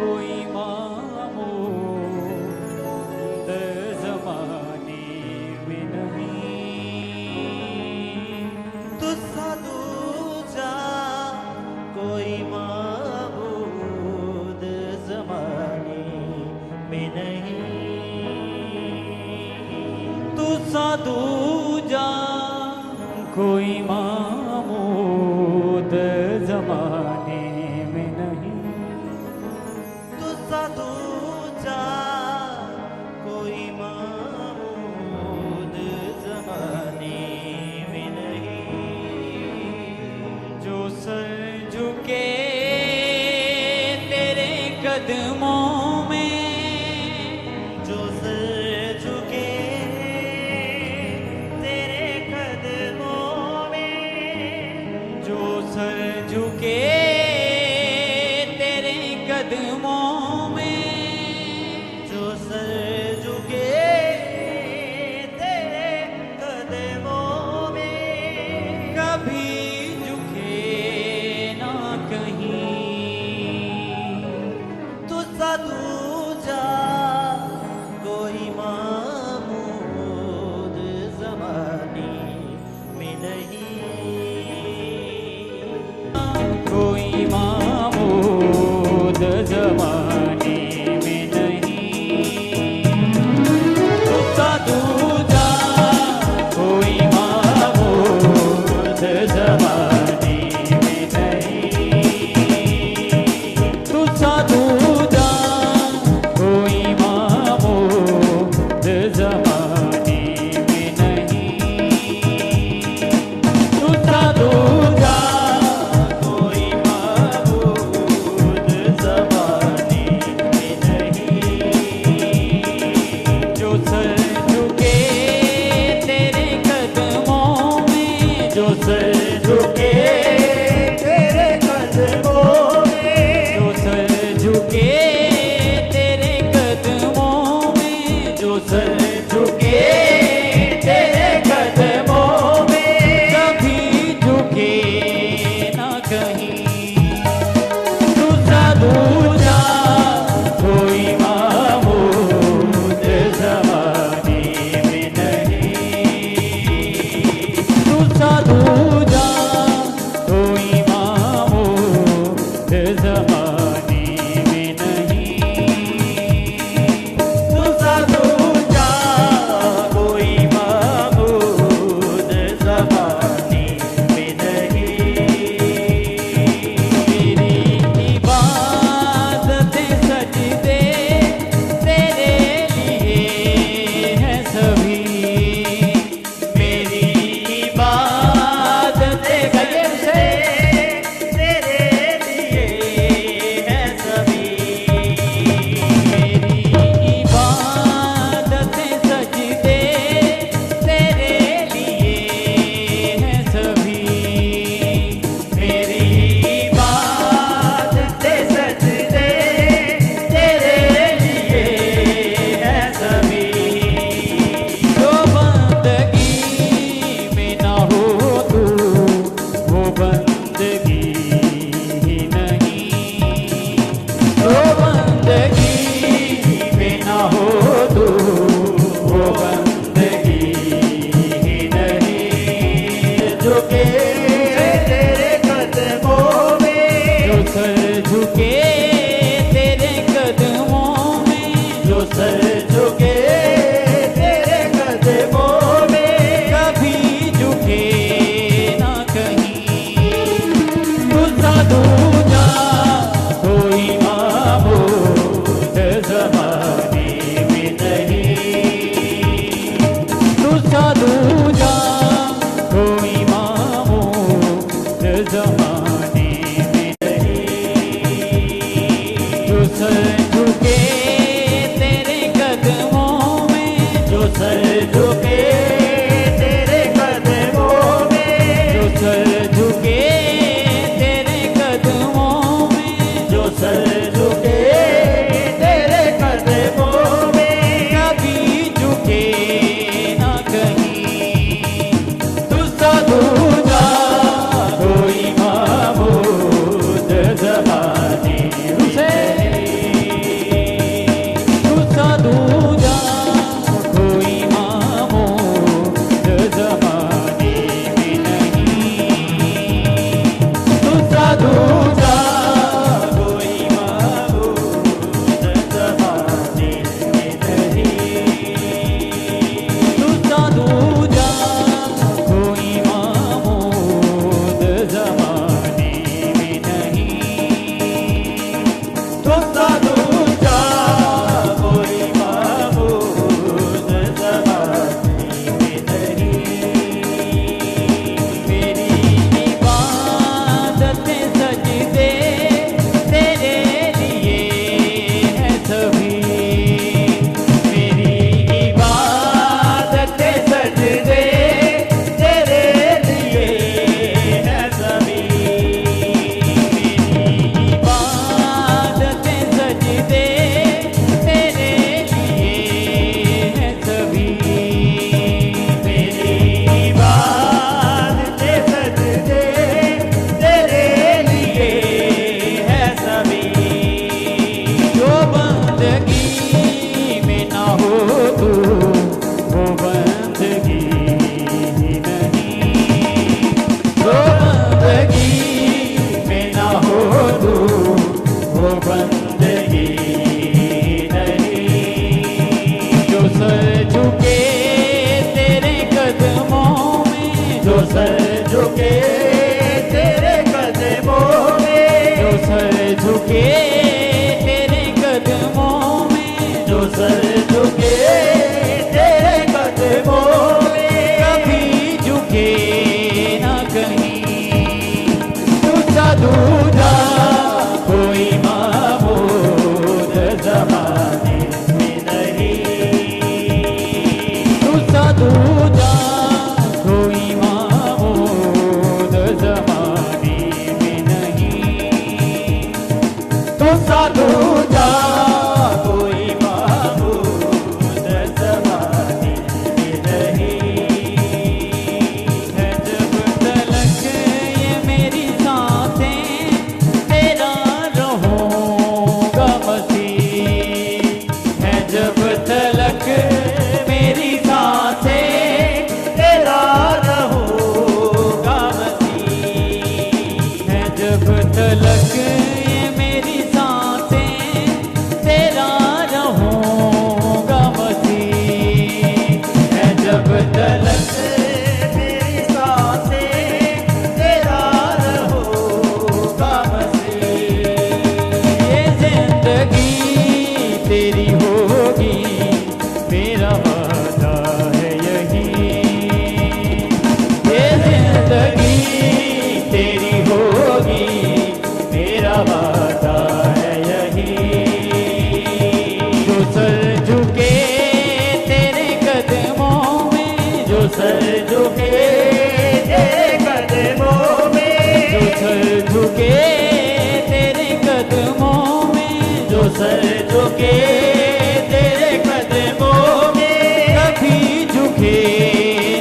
कोई मामूद ज़माने में नहीं। तुझसा दूजा कोई माबूद ज़माने में नहीं। तुझसा दूजा कोई मामूद ज़माने में नहीं। तुझसा दूजा कोई माबूद ज़माने में नहीं। जो सर झुके तेरे कदमों में, जो सर झुके तेरे कदमों में, जो सर झुके तेरे कदमों में, जो सर झुके तेरे कदमों में, कभी झुके ना कहीं। तुझसा दूजा कोई मामूद ज़माने में नहीं। कोई मामूद ज़माने में नहीं। तुझसा दूजा कोई मामूद ज़माने में नहीं। तुझसा दूजा कोई मामूद ज़माने में नहीं। तुझसा दूजा कोई माबूद ज़माने में नहीं। जो सर झुके तेरे कदमों में, जो सर झुके तेरे कदमों में, जो सर झुके तेरे कदमों में, जो सर झुके तेरे कदमों में, कभी झुके ना कहीं। तुझसा दूजा कोई मामूद ज़माने में नहीं। तुझसा दूजा कोई मामूद ज़माने में नहीं। तुझसा दूजा कोई माबूद ज़माने में नहीं। मेरी इबादतें सजदे तेरे लिए हैं सभी। मेरी इबादतें से तेरे लिए है सभी। मेरी इबादतें सजदे तेरे लिए हैं सभी। मेरी इबादतें सजदे तेरे लिए है सभी। जो बंदगी में ना हो तू, वो बंदगी ही नहीं। जो बंदगी में ना हो तू, वो बंदगी ही नहीं। झुके तेरे कदमों में, जो सर झुके तेरे कदमों में, जो सर झुके तेरे कदमों में, कभी झुके ना कहीं। तुझसा दूजा कोई मामूद ज़माने में नहीं। तुझसा दूजा कोई मामूद ज़माने में नहीं। जो सर झुके तेरे कदमों में, जो सर झुके तेरे कदमों में, जो सर झुके तेरे कदमों तू सा दूजा कोई माबूद ज़माने में नहीं है। जब तलक ये मेरी सांसें तेरा रहूँगा मसीह है। जब तलक मेरी सांसें तेरा रहूँगा है। जब तलक ये मेरी सांसें तेरा रहूँगा मसीह है। जब तलक मेरी सांसें तेरा रहूँगा मसीह। ये जिंदगी तेरी होगी मेरा वादा है यही। ये जिंदगी तेरी होगी मेरा वादा है यही। जो सर झुके तेरे कदमों में, जो सर झुके तेरे कदमों में, जो सर झुके तेरे कदमों में, जो सर झुके तेरे कदमों में, कभी झुके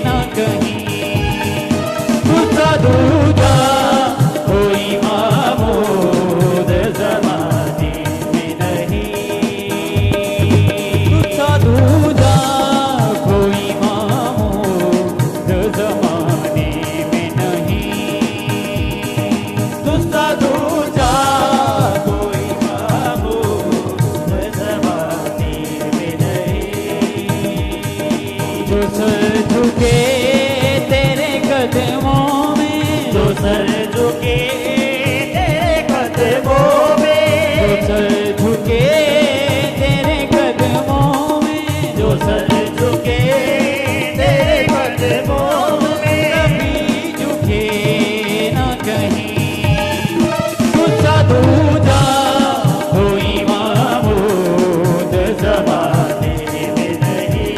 ना कहीं। दूसरा दूजा कोई माबूद ज़माने में नहीं। दूसरा दूजा कोई माबूद ज़माने में नहीं। दूसरा दूजा कोई माबूद ज़माने में नहीं। जो सर झुके तेरे कदमों में, जो सर झुके तेरे कदमों में, जो सर झुके तेरे कदमों में, जो सर झुके तेरे कदमों में, कभी झुके ना कहीं। दूसरा दूजा कोई माबूद ज़माने में नहीं।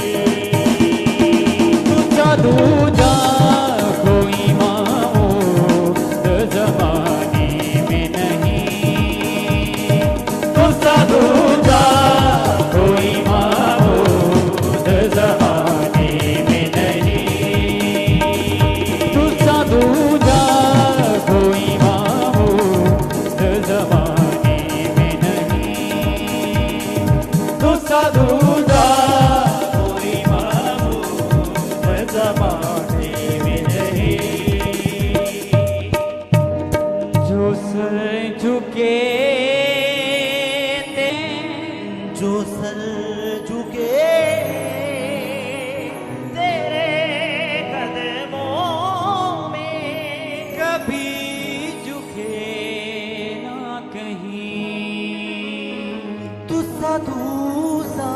दूसरा दूजा कोई माबूद ज़माने में नहीं। दूसरा दूजा कोई माबूद ज़माने में नहीं। दूसरा दूजा कोई माबूद ज़माने में नहीं। दूसरा दूजा कोई माबूद ज़माने में नहीं। जो सर झुके जो सर झुके तेरे कदमों में, कभी झुके ना कहीं। तू दूजा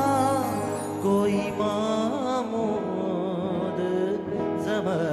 कोई मामूद ज़माने